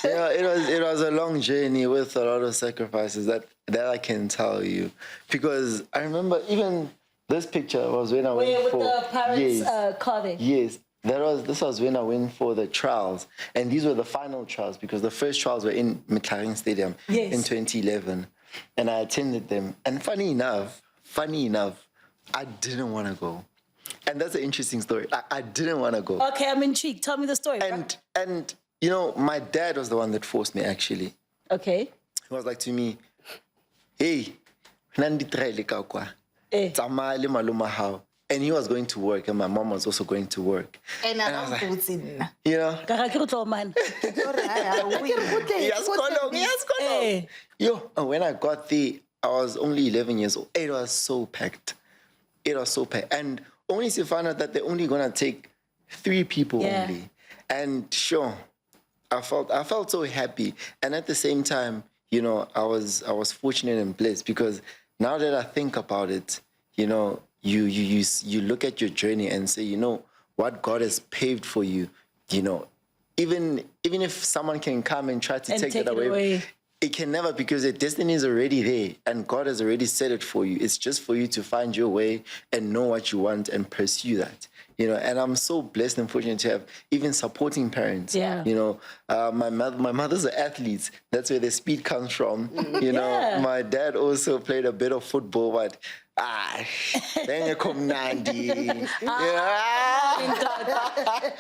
Yeah, it was a long journey with a lot of sacrifices that I can tell you, because I remember even this picture was when I went with for the parents' car there. Yes. This was when I went for the trials, and these were the final trials because the first trials were in Makaringe Stadium in 2011, and I attended them. And funny enough, I didn't want to go, and that's an interesting story. I didn't want to go. Okay, I'm intrigued. Tell me the story. And you know, my dad was the one that forced me actually. Okay. He was like to me, "Hey, nandi traile ka kwa, tsamaya le maloma hao." And he was going to work, and my mom was also going to work. And I was like, you know. Yo, and when I got there, I was only 11 years old. It was so packed. And only to find out that they're only going to take 3 people only. And sure, I felt so happy. And at the same time, you know, I was fortunate and blessed, because now that I think about it, you know, you look at your journey and say, you know, what God has paved for you, you know, even if someone can come and try to take it away, it can never, because the destiny is already there and God has already set it for you. It's just for you to find your way and know what you want and pursue that. You know, and I'm so blessed and fortunate to have even supporting parents. Yeah. You know, my mother's an athlete. That's where the speed comes from. You know, my dad also played a bit of football, but then you come Nandi.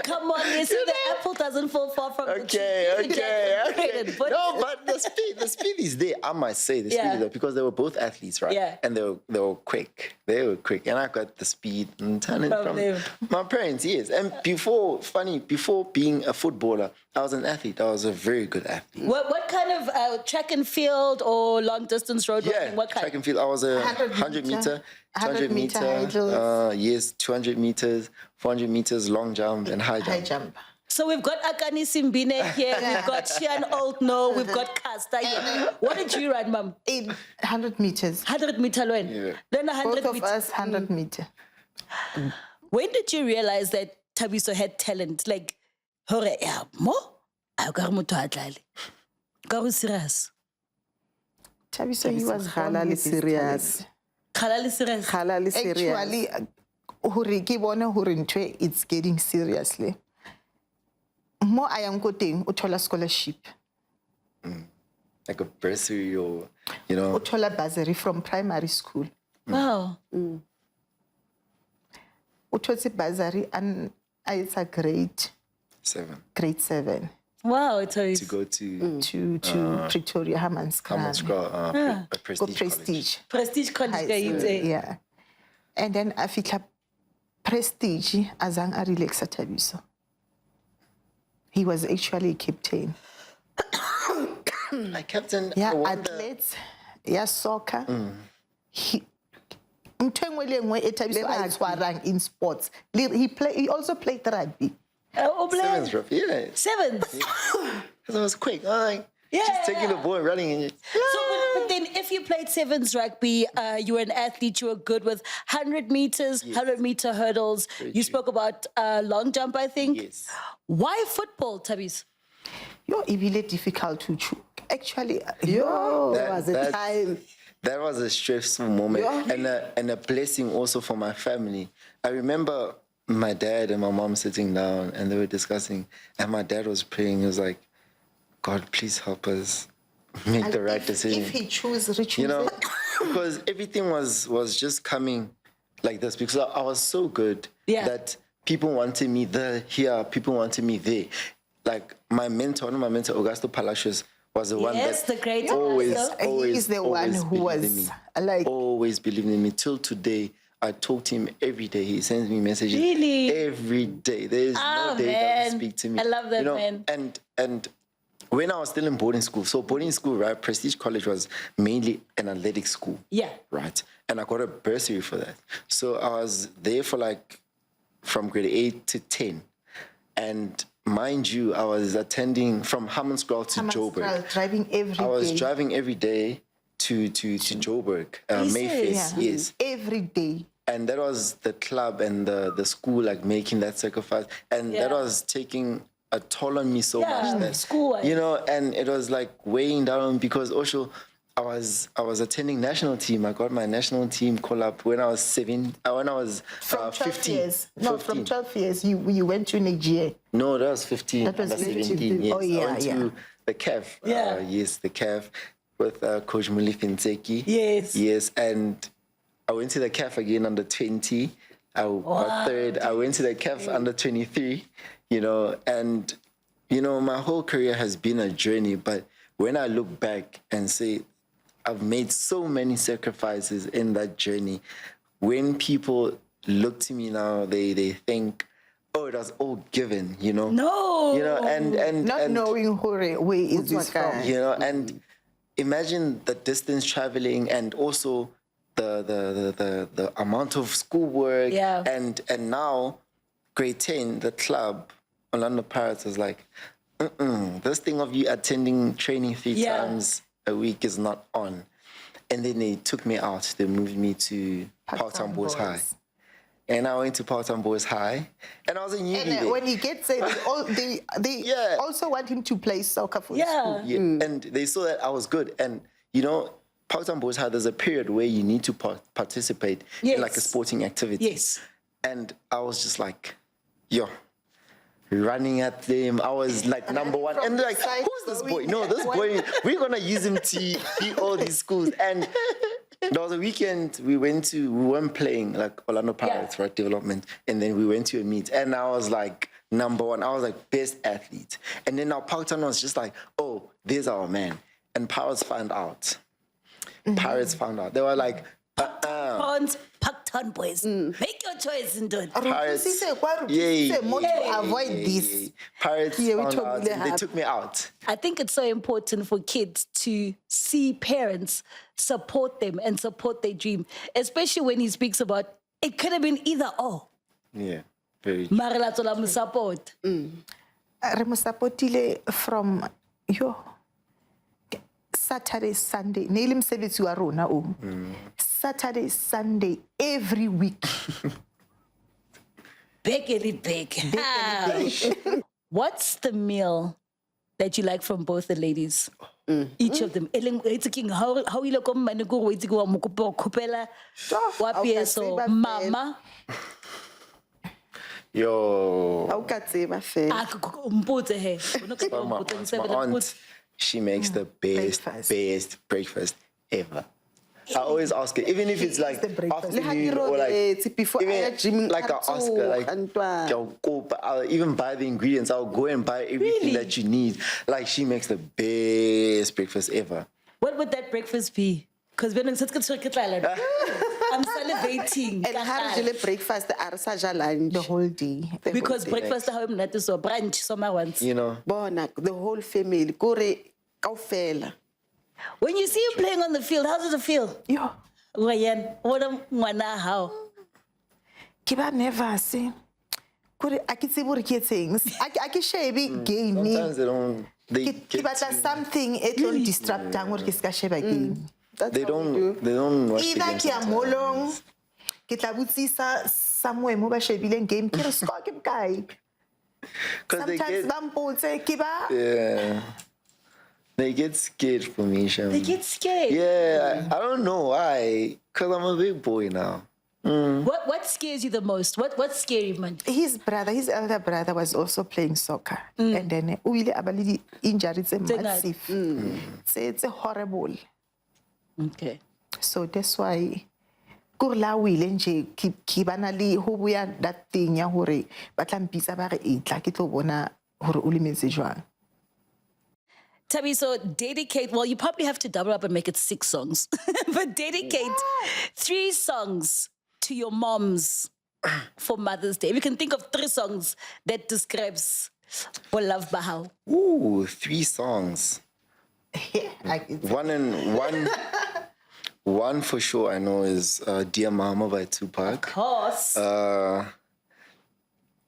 Come on, you see the apple doesn't fall far from the tree. Okay. No, but the speed is there. I must say the speed is there, because they were both athletes, right? Yeah. And they were quick. And I got the speed and turning from my parents, yes. And before being a footballer, I was an athlete. I was a very good athlete. What kind of track and field or long distance road running? What kind? Track and field. I was a 100 meter, 200 meter, yes, 200 meters, 400 meters, long jump and high jump. So we've got Akani Simbine here, we've got Shian Oldno, we've got Casta here. What did you run, Mom? 100 meters. 100 meter, Lwen? Yeah. Then 100 Both meters. of us, 100 meter. When did you realize that Thabiso had talent? Like, hore, yeah, mo? I got mo to atlali. Got serious. Thabiso, he was halali serious. Halali serious. Halali serious. Actually, hore ke bona hore ntwe it's getting seriously. Mo ayang ko teng o thola scholarship. Like a bursary, or you know, O thola bursary from primary school. Wow. O thotse bursary and it's a grade 7. Wow, it's to go to Pretoria Hammanskraal. a prestige. Prestige college. Yeah. And then I feel prestige azang a relax at Thabiso. He was actually a captain. A captain. Yeah, athletes. Yeah, soccer. He in sports. He also played rugby. Sevens, rough. Yeah. Sevens. Because I was quick. Just taking the ball and running. And So, but then if you played sevens rugby, you were an athlete, you were good with 100 meters, 100-meter hurdles. You spoke about long jump, I think. Yes. Why football, Thabiso? It's really difficult to choose. Actually, was a time. That was a stressful moment and a blessing also for my family. I remember my dad and my mom sitting down and they were discussing, and my dad was praying. He was like, God, please help us make the right decision. If he chooses, you know, because everything was just coming like this, because I was so good that people wanted me here, people wanted me there. Like one of my mentor, Augusto Palacios, was the one that the great always he's the one who was like always believing in me till today. I talk to him every day. He sends me messages every day. There is no day that he speak to me. I love that, man. And when I was still in boarding school, so boarding school, right, Prestige College was mainly an athletic school. Yeah. Right. And I got a bursary for that. So I was there for from grade 8 to 10. And mind you, I was attending from Hammanskraal to Joburg. Driving every day. I was driving every day to Joburg, Mayfair, yes. Every day. And that was the club and the school making that sacrifice. And that was taking a toll on me so much that school, you know, and it was weighing down, because also I was attending national team. I got my national team call up when I was 15. From 12 years, you went to Nigeria. No, that was 15. That was 17. Yes. Oh, yeah, I went to the CAF. Yes, the CAF with Coach Muli Finseki. Yes. Yes, and I went to the CAF again under 20. I got third. I went to the CAF under 23. You know, and my whole career has been a journey. But when I look back and say, I've made so many sacrifices in that journey. When people look to me now, they think, oh, it was all given, you know? No. You know, and not knowing where is this from. You know, and imagine the distance traveling, and also the amount of schoolwork. Yeah. And now grade 10, the club, Orlando Pirates, was like, this thing of you attending training 3 times a week is not on. And then they took me out. They moved me to Parktown Boys High. And I went to Parktown Boys High. And I was a newbie there. When he gets there, they also want him to play soccer for school. Yeah. And they saw that I was good. And, you know, Parktown Boys High, there's a period where you need to participate in like a sporting activity. Yes. And I was just like, running at them. I was like number one. And they're like, who's this boy? No, this boy, we're going to use him to beat all these schools. And there was a weekend we weren't playing like Orlando Pirates for development. And then we went to a meet. And I was like number one. I was like best athlete. And then our Parktown was just like, oh, there's our man. And Pirates found out. Pirates found out. They were like, Parktown Boys. Make your choice, dude. Pirates, to avoid this. Pirates found out and they took me out. I think it's so important for kids to see parents support them and support their dream, especially when he speaks about it could have been either or. Yeah, very true. Marilatsola support. Remusapotile from Saturday, Sunday. Nelim msebenzi wa rona o. Saturday, Sunday, every week. Big. What's the meal that you like from both the ladies? Each of them. How you look on Manugo, waiting to Mukupela, Wapieso, Mama. How can say my face? My aunt, she makes the best breakfast ever. I always ask her, even if it's like afternoon or like even like I ask her, like I'll even buy the ingredients. I'll go and buy everything that you need. Like she makes the best breakfast ever. What would that breakfast be? Because when I'm salivating. And how do you breakfast the whole day? Because breakfast is so brunch summer once. You know, the whole family. When you see him playing on the field, how does it feel? Yo. How? Kiba never see. I can see what kids things. I can share a big game. Sometimes they don't. They get something it will disrupt them. What kids can share a game. They don't watch the games sometimes. Kitlabutsisa somewhere mo ba shebileng game ke score ke guy. Sometimes They get scared for me, Shem. They get scared? Yeah, I don't know why. Because I'm a big boy now. What scares you the most? What's scary, man? His elder brother was also playing soccer. And then uile abalidi injury it's massive. It's horrible. Okay. So that's why kurla wile nje kibana li ho buya that thing ya hore ba tla mpitsa ba re itla ke tlo bona hore o limetse jwang. Thabiso, dedicate, well, you probably have to double up and make it 6 songs, but dedicate 3 songs to your moms for Mother's Day. We can think of 3 songs that describes Love Bahau. Ooh, 3 songs. One for sure I know is Dear Mama by Tupac. Of course.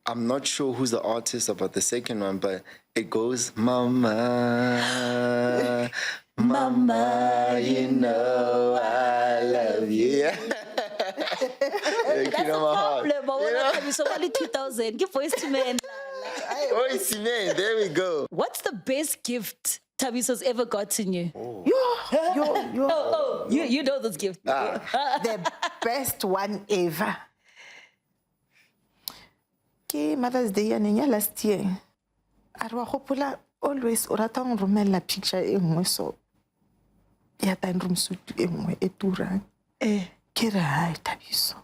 I'm not sure who's the artist about the second one, but it goes, Mama, Mama, you know I love you. That's a problem. So only 2000. Give voice to men. Voice to men. There we go. What's the best gift Thabiso's ever gotten you? You know this gift. The best one ever. Mother's Day ya last year. Arwa gopola always o rata go romella picture e nngwe so ya time room suit e nngwe e turang. Ke re hai Thabiso.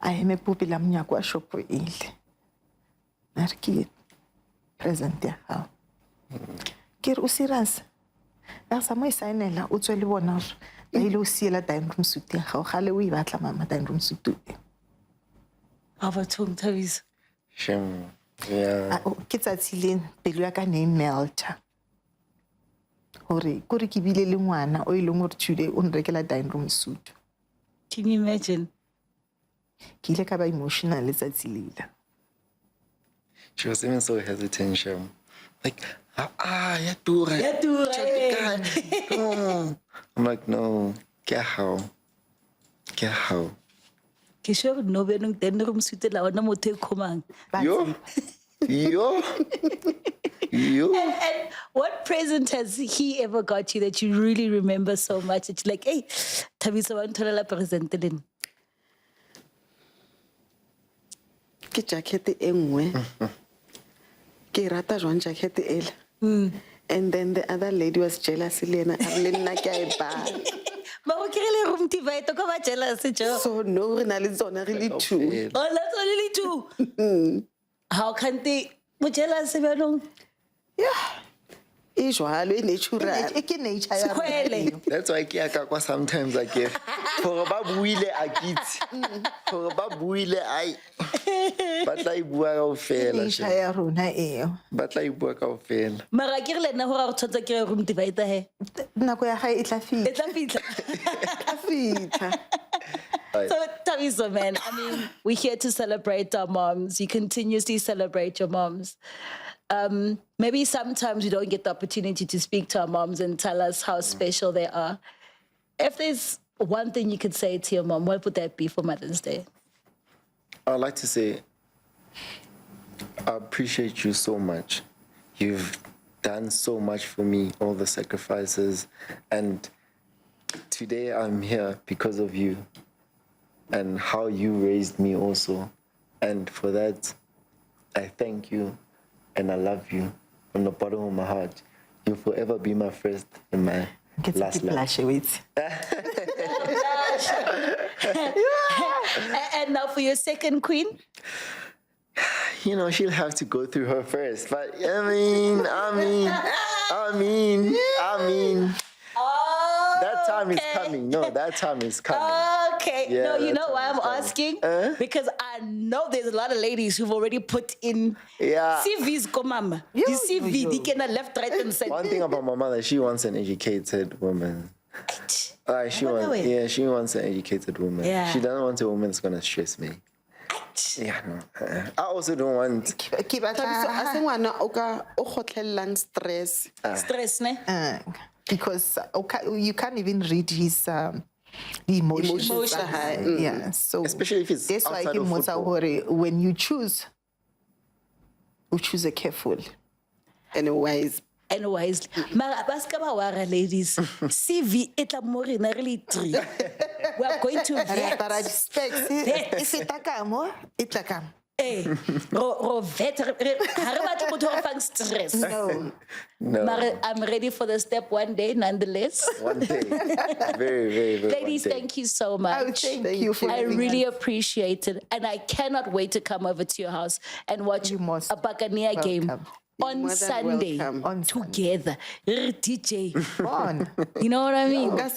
A eme popela mnyako a shop ile. Na re ke present ya ha. Ke re o serious. Na sa mo isainela o tswele bona re ba ile o siela time room suit ya ga o gale o ibatla mama time room suit e. Avatung Thabiso. Shem. Yeah. Ke tsatsile pelo ya ka ne melta. Hore kore ke bile le ngwana o ile ngore today o nrekela dining room suit. Can you imagine? Ke ile ka ba emotional letsatsi lele. She was even so hesitant, Shem. Like, ya tura. No. I'm like, no. Ke how? Ke sure no benong tenne go msutela ona motho e khomang. Yo. And what present has he ever got you that you really remember so much? It's like, hey, Thabiso wa ntholela present lena. Ke jacket e nngwe. Ke rata jwang jacket ele. And then the other lady was jealous le ena a le nna ke a e ba. Ma go krile room divider go ba jealous jo. So no re na le tsona re le two. Oh, that's only two. How can they be jealous benong? Yeah. E jwalo e natural. E ke nature ya rona. That's why ke ka kwa sometimes I get. For ba buile a kitse. For ba buile ai. Batla I bua ka ofela. Nature ya rona eo. Batla I bua ka ofela. Mara ke le nna go ra go tshotsa ke room divider he. Nako ya gae e tla fitla. E tla fitla. So, Thabiso, man, I mean, we're here to celebrate our moms. You continuously celebrate your moms. Maybe sometimes we don't get the opportunity to speak to our moms and tell us how special they are. If there's one thing you could say to your mom, what would that be for Mother's Day? I'd like to say, I appreciate you so much. You've done so much for me, all the sacrifices. And today I'm here because of you and how you raised me also. And for that, I thank you and I love you from the bottom of my heart. You'll forever be my first and my last love. And now for your second queen? You know, she'll have to go through her first. But I mean. That time is coming. No, that time is coming. Okay. Yeah, no, you know that why time I'm is coming. asking? Because I know there's a lot of ladies who've already put in CVs komama. The CV, they can left, right, and center. One thing about my mother, she wants an educated woman. She wants an educated woman. Yeah. She doesn't want a woman that's gonna stress me. Yeah, no. I also don't want. Ke batla a se ngwana o ka o khotlelang stress. Stress, ne? Because you can't even read his emotions. Yeah, so especially if it's that's why outside of football. When you choose a careful And wise. And wisely. Mara baska ba wara ladies. CV etla mo rena really 3. We are going to vet. If it takamo, it takam. Ro vet. Haraba to go to stress. No. Mara, I'm ready for the step one day, nonetheless. One day. Very, very, very. Ladies, thank you so much. Thank you for I really appreciate it. And I cannot wait to come over to your house and watch a Buccaneer game. On Sunday, together, DJ. You know what I mean? Thank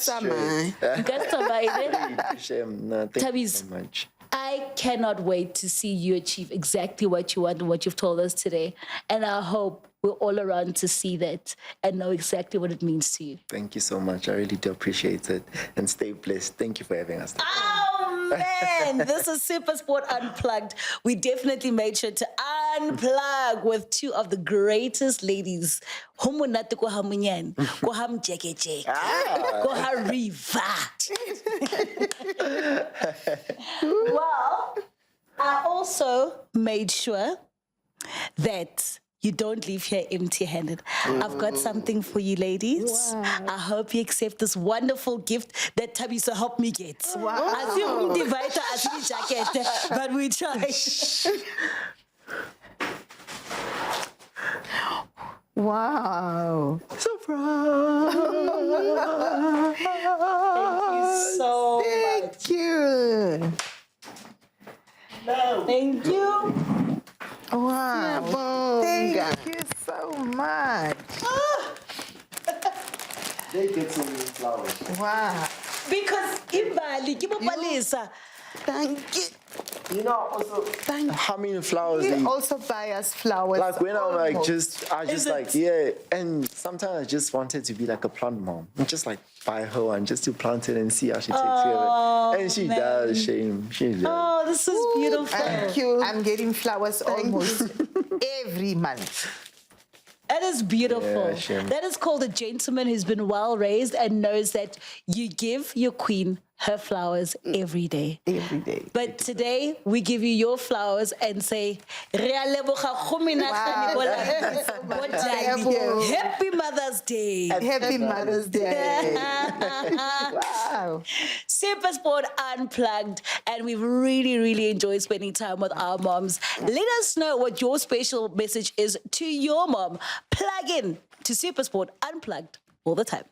you so much. I cannot wait to see you achieve exactly what you want and what you've told us today. And I hope we're all around to see that and know exactly what it means to you. Thank you so much. I really do appreciate it. And stay blessed. Thank you for having us. Oh, man. This is SuperSport Unplugged. We definitely made sure to unplug with two of the greatest ladies. Homonate ko ha Monanye, ko ha Mjekejeke, ko ha Riva. Well, I also made sure that you don't leave here empty-handed. I've got something for you, ladies. Wow. I hope you accept this wonderful gift that Thabiso helped me get. Wow. I see room divider, I see jacket, but we try. Wow. Surprise! Thank you so much. Thank you. No. Thank you. Wow. Thank you so much. They get so many flowers. Wow. Because Ibali, Kibopalisa. Thank you. You know, also, how many flowers You they also buy us flowers. like when I'm like, I just like, yeah, and sometimes I just wanted to be like a plant mom. And just like buy her one just to plant it and see how she takes care of it. And she does, shame. She does. Oh, this is beautiful. Thank you. I'm getting flowers almost every month. That is beautiful. Yeah, shame. That is called a gentleman who's been well raised and knows that you give your queen her flowers every day. Every day. But today we give you your flowers and say, "Re a leboga go menagane bo daddy. Happy Mother's Day. Happy Mother's Day. Wow. SuperSport Unplugged, and we've really, really enjoyed spending time with our moms. Let us know what your special message is to your mom. Plug in to SuperSport Unplugged all the time.